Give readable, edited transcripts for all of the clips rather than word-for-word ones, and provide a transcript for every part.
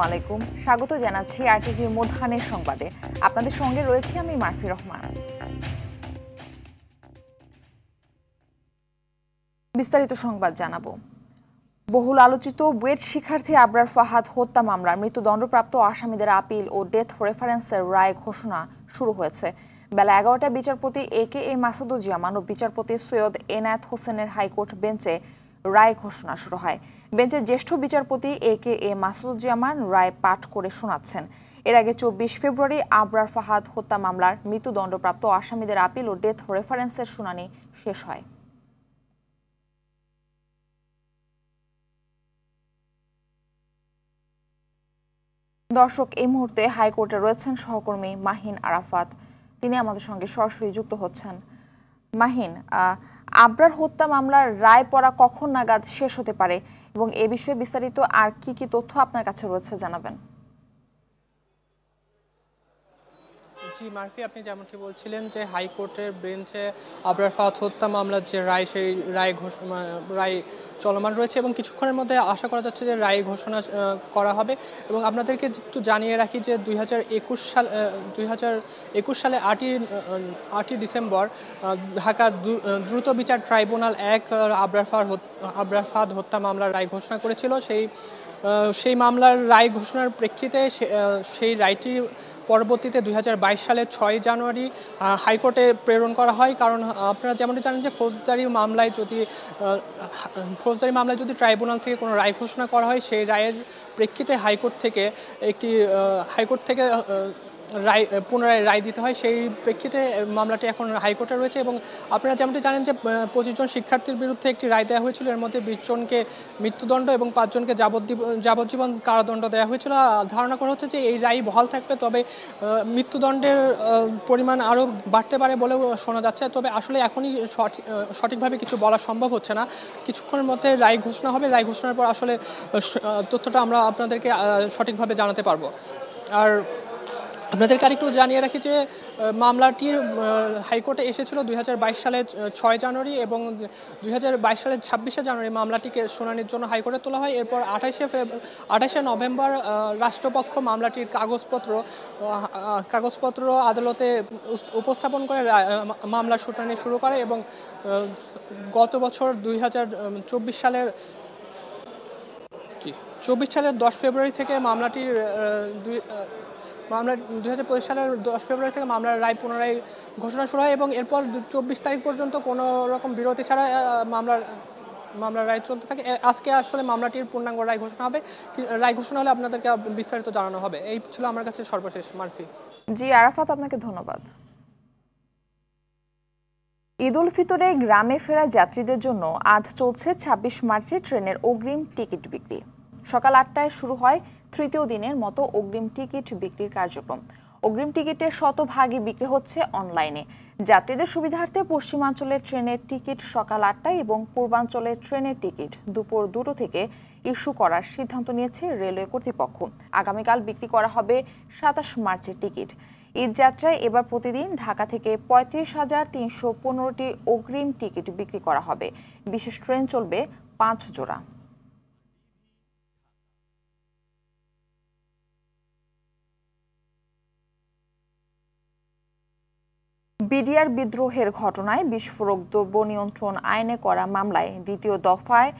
আলাইকুম, স্বাগত জানাচ্ছি আরটিভির মধ্যাহ্নের সংবাদে। আপনাদের সঙ্গে রয়েছে আমি মারফি রহমান। বিস্তারিত সংবাদ জানাবো। বহুল আলোচিত বুয়েট শিক্ষার্থী আবরার ফাহাদ হত্যা মামলার মৃত্যুদণ্ডপ্রাপ্ত আসামিদের আপিল ও ডেথ রেফারেন্সের রায় ঘোষণা শুরু হয়েছে। বেলা 11টায় বিচারপতি এ মাসুদুজ্জামান ও বিচারপতি সৈয়দ এনায়েত হোসেনের হাইকোর্ট বেঞ্চে রায় ঘোষণা শুরু হয়। বেঞ্চের জ্যেষ্ঠ বিচারপতি এ মাসুদুজ্জামান রায় পাঠ করে শোনাচ্ছেন। এর আগে 24 ফেব্রুয়ারি আবরার ফাহাদ হত্যা মামলার মৃত্যুদণ্ডপ্রাপ্ত আসামিদের আপিল ও ডেথ রেফারেন্সের শুনানি শেষ হয়। দর্শক, এই মুহূর্তে হাইকোর্টে রয়েছেন সহকর্মী মাহিন আরাফাত। তিনি আমাদের সঙ্গে সরাসরি যুক্ত হচ্ছেন। মাহিন, আবরার হত্যা মামলার রায় পড়া কখন নাগাদ শেষ হতে পারে এবং এ বিষয়ে বিস্তারিত আর কি কি তথ্য আপনার কাছে রয়েছে জানাবেন। জি মারফি, আপনি যেমনটি বলছিলেন যে হাইকোর্টের বেঞ্চে আবরার ফাহাদ হত্যা মামলার যে রায়, সেই রায় চলমান রয়েছে এবং কিছুক্ষণের মধ্যে আশা করা যাচ্ছে যে রায় ঘোষণা করা হবে। এবং আপনাদেরকে একটু জানিয়ে রাখি যে 2021 সালে 8ই ডিসেম্বর ঢাকার দ্রুত বিচার ট্রাইব্যুনাল 1 আবরার ফাহাদ হত্যা মামলার রায় ঘোষণা করেছিল। সেই মামলার রায় ঘোষণার প্রেক্ষিতে সেই রায়টি পরবর্তীতে 2022 সালের 6 জানুয়ারি হাইকোর্টে প্রেরণ করা হয়। কারণ আপনারা যেমনটি জানেন যে ফৌজদারি মামলায় যদি ট্রাইব্যুনাল থেকে কোনো রায় ঘোষণা করা হয়, সেই রায়ের প্রেক্ষিতে হাইকোর্ট থেকে পুনরায় রায় দিতে হয়। সেই প্রেক্ষিতে মামলাটি এখন হাইকোর্টে রয়েছে এবং আপনারা যেমনটি জানেন যে 25 জন শিক্ষার্থীর বিরুদ্ধে একটি রায় দেওয়া হয়েছিল। এর মধ্যে 20 জনকে মৃত্যুদণ্ড এবং 5 জনকে যাবজ্জীবন কারাদণ্ড দেওয়া হয়েছিল। ধারণা করা হচ্ছে যে এই রায় বহাল থাকবে, তবে মৃত্যুদণ্ডের পরিমাণ আরও বাড়তে পারে বলেও শোনা যাচ্ছে। তবে আসলে এখনই সঠিকভাবে কিছু বলা সম্ভব হচ্ছে না। কিছুক্ষণের মধ্যে রায় ঘোষণা হবে। রায় ঘোষণার পর আসলে তথ্যটা আমরা আপনাদেরকে সঠিকভাবে জানাতে পারবো। আর আপনাদেরকে আরেকটু জানিয়ে রাখি যে মামলাটির হাইকোর্টে এসেছিল 2022 সালের 6 জানুয়ারি এবং 2022 সালের 26শে জানুয়ারি মামলাটিকে শুনানির জন্য হাইকোর্টে তোলা হয়। এরপর 28শে নভেম্বর রাষ্ট্রপক্ষ মামলাটির কাগজপত্র আদালতে উপস্থাপন করে মামলার শুনানি শুরু করে এবং গত বছর 2024 সালের 10 ফেব্রুয়ারি থেকে 2025 সালের 10 ফেব্রুয়ারি থেকে মামলার রায় পুনরায় ঘোষণা শুরু হয় এবং এরপর 24 তারিখ পর্যন্ত কোনো রকম বিরতি ছাড়া মামলার রায় চলতে থাকে। আজকে আসলে মামলাটির পূর্ণাঙ্গ রায় ঘোষণা হবে। রায় ঘোষণা হলে আপনাদেরকে বিস্তারিত জানানো হবে। এই ছিল আমার কাছে সর্বশেষ। মারফি। জি আরাফাত, আপনাকে ধন্যবাদ। ঈদ উল ফিতরে গ্রামে ফেরা যাত্রীদের জন্য আজ চলছে 26 মার্চে ট্রেনের অগ্রিম টিকিট বিক্রি। সকাল 8টায় শুরু হয় তৃতীয় দিনের মতো অগ্রিম টিকিট বিক্রির কার্যক্রম। অগ্রিম টিকিটের শতভাগই বিক্রি হচ্ছে অনলাইনে। যাত্রীদের সুবিধার্থে পশ্চিমাঞ্চলের ট্রেনের টিকিট সকাল 8টায় এবং পূর্বাঞ্চলের ট্রেনের টিকিট দুপুর 2টো থেকে ইস্যু করার সিদ্ধান্ত নিয়েছে রেলওয়ে কর্তৃপক্ষ। আগামীকাল বিক্রি করা হবে 27 মার্চের টিকিট। ঈদ যাত্রায় এবার প্রতিদিন ঢাকা থেকে 35,315টি অগ্রিম টিকিট বিক্রি করা হবে। বিশেষ ট্রেন চলবে 5 জোড়া। বিডিআর বিদ্রোহের ঘটনায় বিস্ফোরক দ্রব্য নিয়ন্ত্রণ আইনে করা মামলায় দ্বিতীয় দফায়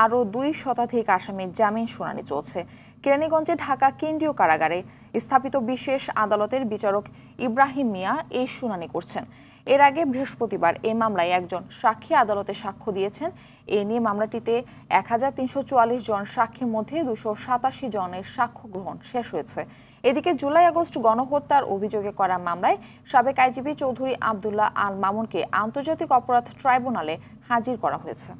আরও 2 শতাধিক আসামির জামিন শুনানি চলছে। কেরানীগঞ্জে ঢাকা কেন্দ্রীয় কারাগারে স্থাপিত বিশেষ আদালতের বিচারক ইব্রাহিম মিয়া এই শুনানি করছেন। এর আগে বৃহস্পতিবার এই মামলায় একজন সাক্ষী আদালতে সাক্ষ্য দিয়েছেন। এ নিয়ে মামলাটিতে 1344 জন সাক্ষীর মধ্যে 287 জনের সাক্ষ্য গ্রহণ শেষ হয়েছে। এদিকে জুলাই আগস্ট গণহত্যার অভিযোগে করা মামলায় সাবেক আইজিপি চৌধুরী আব্দুল্লাহ আল মামুনকে আন্তর্জাতিক অপরাধ ট্রাইব্যুনালে হাজির করা হয়েছে।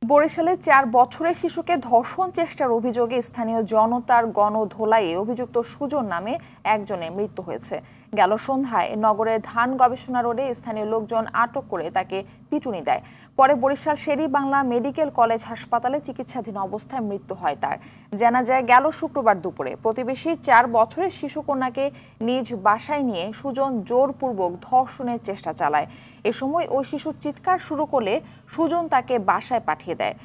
বরিশালে ৪ বছরের শিশুকে ধর্ষণ চেষ্টার অভিযোগে স্থানীয় জনতার গণধোলাইয়ে অভিযুক্ত সুজন নামে একজনের মৃত্যু হয়েছে। গেল সন্ধ্যায় নগরের ধান গবেষণা রোডে স্থানীয় লোকজন আটক করে তাকে পিটুনি দেয়। পরে বরিশাল শেরি বাংলা মেডিকেল কলেজ হাসপাতালে চিকিৎসাধীন অবস্থায় মৃত্যু হয় তার। জানা যায় গেল শুক্রবার দুপুরে প্রতিবেশীর ৪ বছরের শিশুকন্যাকে নিজ বাসায় নিয়ে সুজন জোরপূর্বক ধর্ষণের চেষ্টা চালায়। এ সময় ওই শিশু চিৎকার শুরু করলে সুজন তাকে বাসায় পাঠিয়ে দেয়।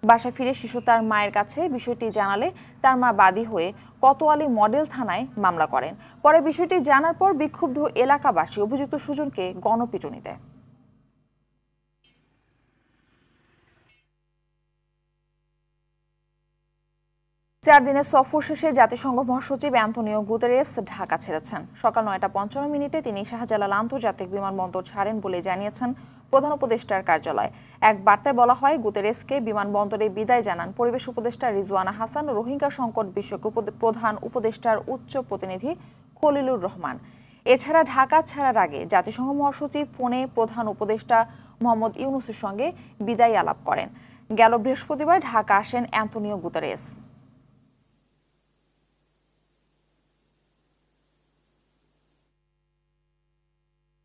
বাসায় ফিরে শিশু তার মায়ের কাছে বিষয়টি জানালে তার মা বাদী হয়ে কোতোয়ালি মডেল থানায় মামলা করেন। পরে বিষয়টি জানার পর বিক্ষুব্ধ এলাকাবাসী অভিযুক্ত সুজনকে গণপিটুনি দেয়। ৪ দিনের সফর শেষে জাতিসংঘ মহাসচিব অ্যান্তোনিও গুতেরেস ঢাকা ছেড়েছেন। সকাল ৯টা ৫৫ তিনি শাহজালাল আন্তর্জাতিক বিমানবন্দর ছাড়েন বলে জানিয়েছেন প্রধান উপদেষ্টার কার্যালয়। এক বার্তায় বলা হয়, গুতেরেসকে বিমানবন্দরে বিদায় জানান পরিবেশ উপদেষ্টা রিজওয়ানা হাসান, রোহিঙ্গা সংকট বিষয়ক প্রধান উপদেষ্টার উচ্চ প্রতিনিধি খলিলুর রহমান। এছাড়া ঢাকা ছাড়ার আগে জাতিসংঘ মহাসচিব ফোনে প্রধান উপদেষ্টা মোহাম্মদ ইউনূসের সঙ্গে বিদায় আলাপ করেন। গেল বৃহস্পতিবার ঢাকা আসেন অ্যান্তোনিও গুতেরেস।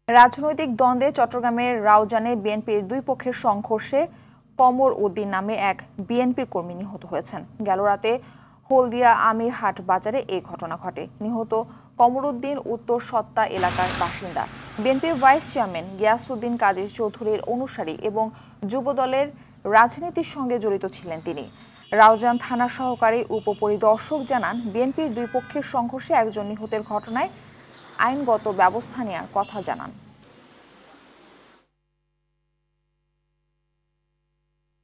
রাজনৈতিক দ্বন্দ্বে চট্টগ্রামের রাউজানে বিএনপির দুই পক্ষের সংঘর্ষে কমর উদ্দিন নামে এক বিএনপির কর্মী নিহত হয়েছেন। গেল রাতে হলদিয়া আমিরহাট বাজারে এই ঘটনা ঘটে। নিহত কমর উদ্দিন উত্তর সত্তা এলাকার বাসিন্দা। বিএনপির ভাইস চেয়ারম্যান গিয়াসউদ্দিন কাদের চৌধুরীর অনুসারী এবং যুবদলের রাজনীতির সঙ্গে জড়িত ছিলেন তিনি। রাউজান থানার সহকারী উপপরিদর্শক জানান, বিএনপির দুই পক্ষের সংঘর্ষে একজন নিহতের ঘটনায় আইনগত ব্যবস্থা নেওয়ার কথা জানান।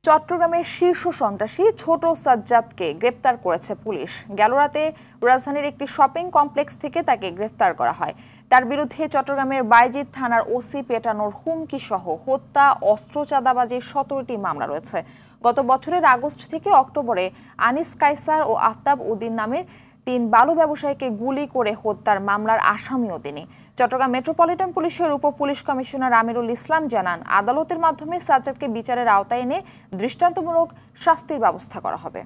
চট্টগ্রামের শীর্ষ সন্ত্রাসী ছোট সাজ্জাদকে গ্রেপ্তার করেছে পুলিশ। গেল রাতে রাজধানীর একটি শপিং কমপ্লেক্স থেকে তাকে গ্রেফতার করা হয়। তার বিরুদ্ধে চট্টগ্রামের বাইজিদ থানার ওসি পেটানোর হুমকি সহ হত্যা, অস্ত্র চাঁদাবাজির ১৭টি মামলা রয়েছে। গত বছরের আগস্ট থেকে অক্টোবরে আনিস কায়সার ও আফতাব উদ্দিন নামের ৩ বালু ব্যবসায়ীকে গুলি করে হত্যার মামলার আসামিও তিনি। চট্টগ্রাম মেট্রোপলিটন পুলিশের উপ পুলিশ কমিশনার আমিরুল ইসলাম জানান, আদালতের মাধ্যমে সাজ্জাদকে বিচারের আওতায় এনে দৃষ্টান্তমূলক শাস্তির ব্যবস্থা করা হবে।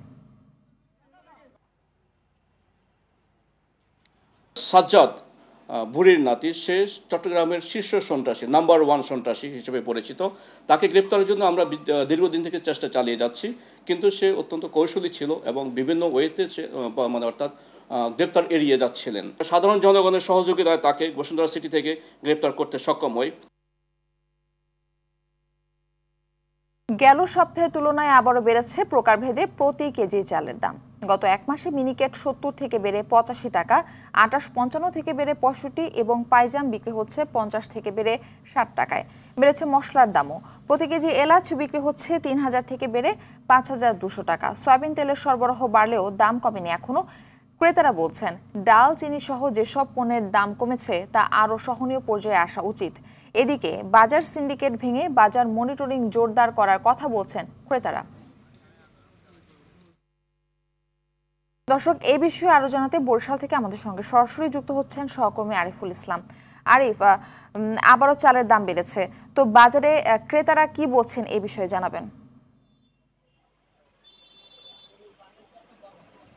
সাজ্জাদ বুড়ির নাতি, সে চট্টগ্রামের শীর্ষ সন্ত্রাসী, নাম্বার 1 সন্ত্রাসী হিসেবে পরিচিত। তাকে গ্রেপ্তারের জন্য আমরা দীর্ঘদিন থেকে চেষ্টা চালিয়ে যাচ্ছি, কিন্তু সে অত্যন্ত কৌশলী ছিল এবং বিভিন্ন ওয়েতে অর্থাৎ গ্রেপ্তার এড়িয়ে যাচ্ছিলেন। সাধারণ জনগণের সহযোগিতায় তাকে বসুন্ধরা সিটি থেকে গ্রেপ্তার করতে সক্ষম হয়। গেল সপ্তাহের তুলনায় আবারও বেড়েছে প্রকারভেদে প্রতি কেজি চালের দাম। গত এক মাসে মিনিকেট ৭০ থেকে বেড়ে ৮৫ টাকা, আটাশ ৫৫ থেকে বেড়ে ৬৫ এবং পাইজাম বিক্রি হচ্ছে ৫০ থেকে বেড়ে ৬০ টাকায়। বেড়েছে মশলার দামও। প্রতি কেজি এলাচ বিক্রি হচ্ছে ৩,০০০ থেকে বেড়ে ৫,২০০ টাকা। সয়াবিন তেলের সরবরাহ বাড়লেও দাম কমেনি এখনো। ক্রেতারা বলছেন, ডাল, চিনি সহ যেসব পণ্যের দাম কমেছে তা আরও সহনীয় পর্যায়ে আসা উচিত। এদিকে বাজার সিন্ডিকেট ভেঙে বাজার মনিটরিং জোরদার করার কথা বলছেন ক্রেতারা। দর্শক, এই বিষয়ে আরো জানাতে বরিশাল থেকে আমাদের সঙ্গে সরাসরি যুক্ত হচ্ছেন সহকর্মী আরিফুল ইসলাম। আরিফ, আবারও চালের দাম বেড়েছে, তো বাজারে ক্রেতারা কি বলছেন এই বিষয়ে জানাবেন।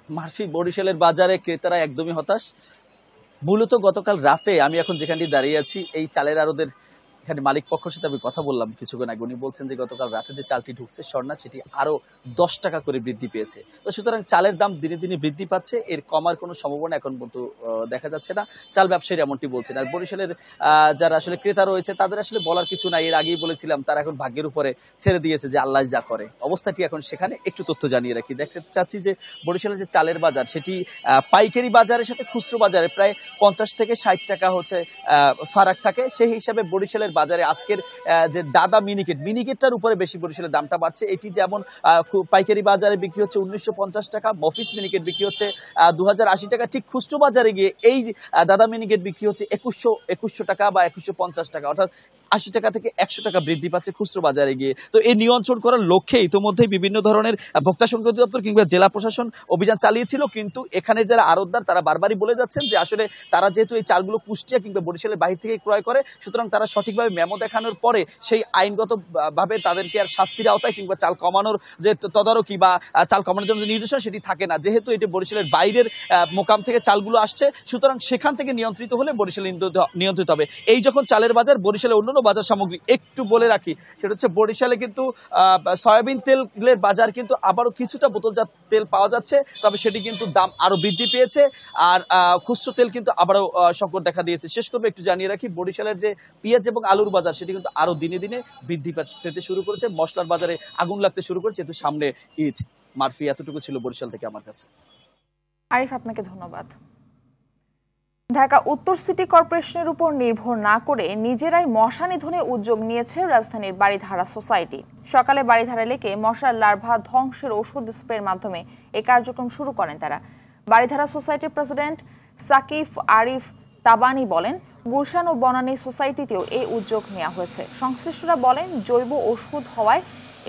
মার্ফি, বরিশালের বাজারে ক্রেতারা একদমই হতাশ। মূলত গতকাল রাতে আমি এখন যেখানটি দাঁড়িয়ে আছি, এই চালের আড়তের এখানে মালিক পক্ষের সাথে আমি কথা বললাম কিছুক্ষণ আগে। উনি বলছেন যে গতকাল রাতে যে চালটি ঢুকছে স্বর্ণা, সেটি আরো ১০ টাকা করে বৃদ্ধি পেয়েছে। তো সুতরাং চালের দাম দিনে দিনে বৃদ্ধি পাচ্ছে, এর কমার কোনো সম্ভাবনা এখন পর্যন্ত দেখা যাচ্ছে না। চাল ব্যবসায়ীরা এমনটি বলছেন। আর বরিশালের যারা আসলে ক্রেতা রয়েছে তাদের আসলে বলার কিছু নাই। এর আগেই বলেছিলাম, তারা এখন ভাগ্যের উপরে ছেড়ে দিয়েছে যে আল্লাহ যা করে। অবস্থাটি এখন সেখানে। একটু তথ্য জানিয়ে রাখি, দেখতে চাচ্ছি যে বরিশালের যে চালের বাজার, সেটি পাইকারি বাজারের সাথে খুচরো বাজারে প্রায় ৫০ থেকে ৬০ টাকা হচ্ছে ফারাক থাকে। সেই হিসাবে বরিশালের বাজারে আজকের যে দাদা মিনিকেটটার উপরে বেশি বরিশালের দামটা বাড়ছে। এটি যেমন পাইকারি বাজারে বিক্রি হচ্ছে ১৯৫০ টাকা, মফিস মিনিকেট বিক্রি হচ্ছে ২০৮০ টাকা, ঠিক খুচরো বাজারে গিয়ে এই দাদা মিনিকেট বিক্রি হচ্ছে ২১০০ টাকা বা ২১৫০ টাকা। অর্থাৎ 80 টাকা থেকে 100 টাকা বৃদ্ধি পাচ্ছে খুচরো বাজারে গিয়ে। তো এই নিয়ন্ত্রণ করার লক্ষ্যে ইতিমধ্যেই বিভিন্ন ধরনের ভোক্তা সংসদ অধিদপ্তর কিংবা জেলা প্রশাসন অভিযান চালিয়েছিল, কিন্তু এখানে যারা আড়তদার তারা বারবারই বলে যাচ্ছেন যে আসলে তারা যেহেতু এই চালগুলো কুষ্টিয়া কিংবা বরিশালের বাহির থেকে ক্রয় করে, সুতরাং তারা সঠিকভাবে মেমো দেখানোর পরে সেই আইনগত ভাবে তাদেরকে আর শাস্তির আওতায় কিংবা চাল কমানোর যে তদারকি বা চাল কমানোর জন্য যে নির্দেশনা সেটি থাকে না। যেহেতু এটি বরিশালের বাইরের মোকাম থেকে চালগুলো আসছে, সুতরাং সেখান থেকে নিয়ন্ত্রিত হলে বরিশালে নিয়ন্ত্রিত হবে। এই যখন চালের বাজার, বরিশালে অন্যান্য বাজার সামগ্রী একটু বলে রাখি, সেটা হচ্ছে বরিশালে কিন্তু সয়াবিন তেলের বাজার কিন্তু আবারও কিছুটা বোতলজাত তেল পাওয়া যাচ্ছে, তবে সেটি কিন্তু দাম আরো বৃদ্ধি পেয়েছে। আর খুচরো তেল কিন্তু আবারও সংকট দেখা দিয়েছে। শেষ করবে একটু জানিয়ে রাখি, বরিশালের যে পেঁয়াজ এবং আলুর বাজার সেটি কিন্তু আরো দিনে দিনে বৃদ্ধি পেতে শুরু করেছে। মশলার বাজারে আগুন লাগতে শুরু করেছে, যেহেতু সামনে ঈদ। মারফি, এতটুকু ছিল বরিশাল থেকে আমার কাছে। আরিফ, আপনাকে ধন্যবাদ। ঢাকা উত্তর সিটি কর্পোরেশনের উপর নির্ভর না করে নিজেরাই মশা নিধনে উদ্যোগ নিয়েছে রাজধানীর বাড়িধারা সোসাইটি। সকালে বাড়িধারা লেকে মশার লার্ভা ধ্বংসের ওষুধ স্প্রের মাধ্যমে এই কার্যক্রম শুরু করেন তারা। বাড়িধারা সোসাইটির প্রেসিডেন্ট সাকিফ আরিফ তাবানি বলেন, গুলশান ও বনানী সোসাইটিতেও এই উদ্যোগ নেওয়া হয়েছে। সংশ্লিষ্টরা বলেন, জৈব ওষুধ হওয়ায়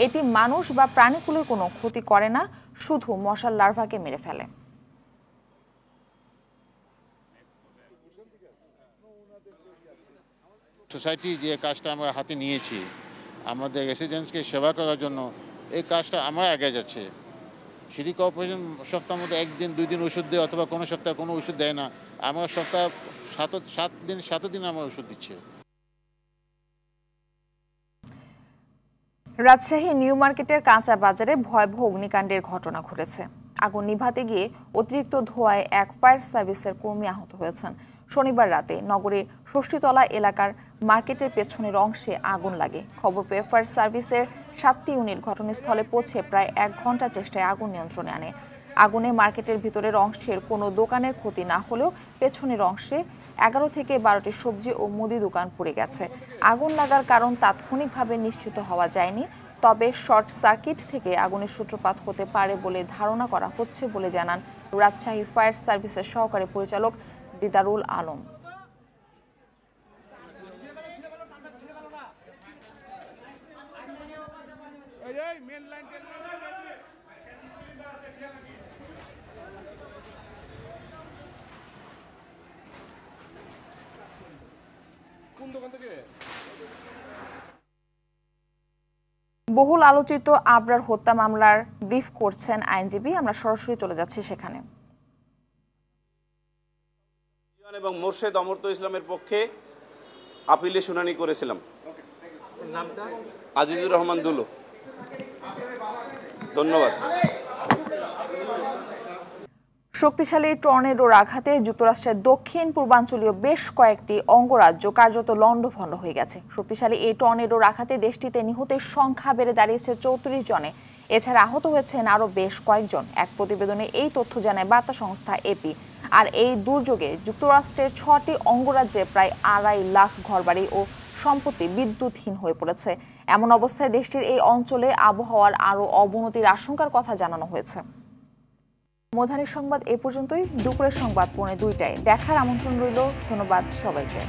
এটি মানুষ বা প্রাণীকুলের কোনো ক্ষতি করে না, শুধু মশার লার্ভাকে মেরে ফেলে। সোসাইটি যে কাজটা আমরা হাতে নিয়েছি আমাদের রেসিডেন্টসকে সেবা করার জন্য, এই কাজটা আমরা আগে যাচ্ছে। সিটি কর্পোরেশন সপ্তাহের মধ্যে 1 দিন 2 দিন ওষুধ দেয়, অথবা কোনো সপ্তাহে কোনো ওষুধ দেয় না। আমরা সপ্তাহে 7 দিন আমরা ওষুধ দিচ্ছি। রাজশাহী নিউ মার্কেটের কাঁচা বাজারে ভয়াবহ অগ্নিকাণ্ডের ঘটনা ঘটেছে। আগুন নিভাতে গিয়ে অতিরিক্ত ধোঁয়ায় এক ফায়ার সার্ভিসের কর্মী আহত হয়েছেন। শনিবার রাতে নগরের ষষ্ঠীতলা এলাকার মার্কেটের পেছনের অংশে আগুন লাগে। খবর পেয়ে ফায়ার সার্ভিসের 7টি ইউনিট ঘটনাস্থলে পৌঁছে প্রায় 1 ঘন্টা চেষ্টায় আগুন নিয়ন্ত্রণে আনে। আগুনে মার্কেটের ভিতরের অংশের কোনো দোকানের ক্ষতি না হলেও পেছনের অংশে 11 থেকে 12টি সবজি ও মুদি দোকান পুড়ে গেছে। আগুন লাগার কারণ তাৎক্ষণিকভাবে নিশ্চিত হওয়া যায়নি, তবে শর্ট সার্কিট থেকে আগুনের সূত্রপাত হতে পারে বলে ধারণা করা হচ্ছে বলে জানান রাজশাহী ফায়ার সার্ভিসের সহকারী পরিচালক দিদারুল আলম। বহুল আলোচিত আবরার হত্যা মামলার ব্রিফ করছেন আইনজীবী। আমরা সরাসরি চলে যাচ্ছি সেখানে। এবং মোর্শেদ অমর্ত্য ইসলামের পক্ষে আপিলে শুনানি করেছিলাম। আজিজুর রহমান দুলু। ধন্যবাদ। শক্তিশালী টর্নেডোর আঘাতে যুক্তরাষ্ট্রের দক্ষিণ পূর্বাঞ্চলীয় বেশ কয়েকটি অঙ্গরাজ্য কার্যত লণ্ডভণ্ড হয়ে গেছে। শক্তিশালী এই টর্নেডোর আঘাতে দেশটিতে নিহতের সংখ্যা বেড়ে দাঁড়িয়েছে 34 জনে। এছাড়া আহত হয়েছেন আরও বেশ কয়েকজন। এক প্রতিবেদনে এই তথ্য জানায় বার্তা সংস্থা এপি। আর এই দুর্যোগে যুক্তরাষ্ট্রের 6টি অঙ্গরাজ্যে প্রায় 2.5 লাখ ঘরবাড়ি ও সম্পত্তি বিদ্যুৎহীন হয়ে পড়েছে। এমন অবস্থায় দেশটির এই অঞ্চলে আবহাওয়ার আরও অবনতির আশঙ্কার কথা জানানো হয়েছে। মধ্যাহ্নের সংবাদ এ পর্যন্তই। দুপুরের সংবাদ 2:45টায় দেখার আমন্ত্রণ রইল। ধন্যবাদ সবাইকে।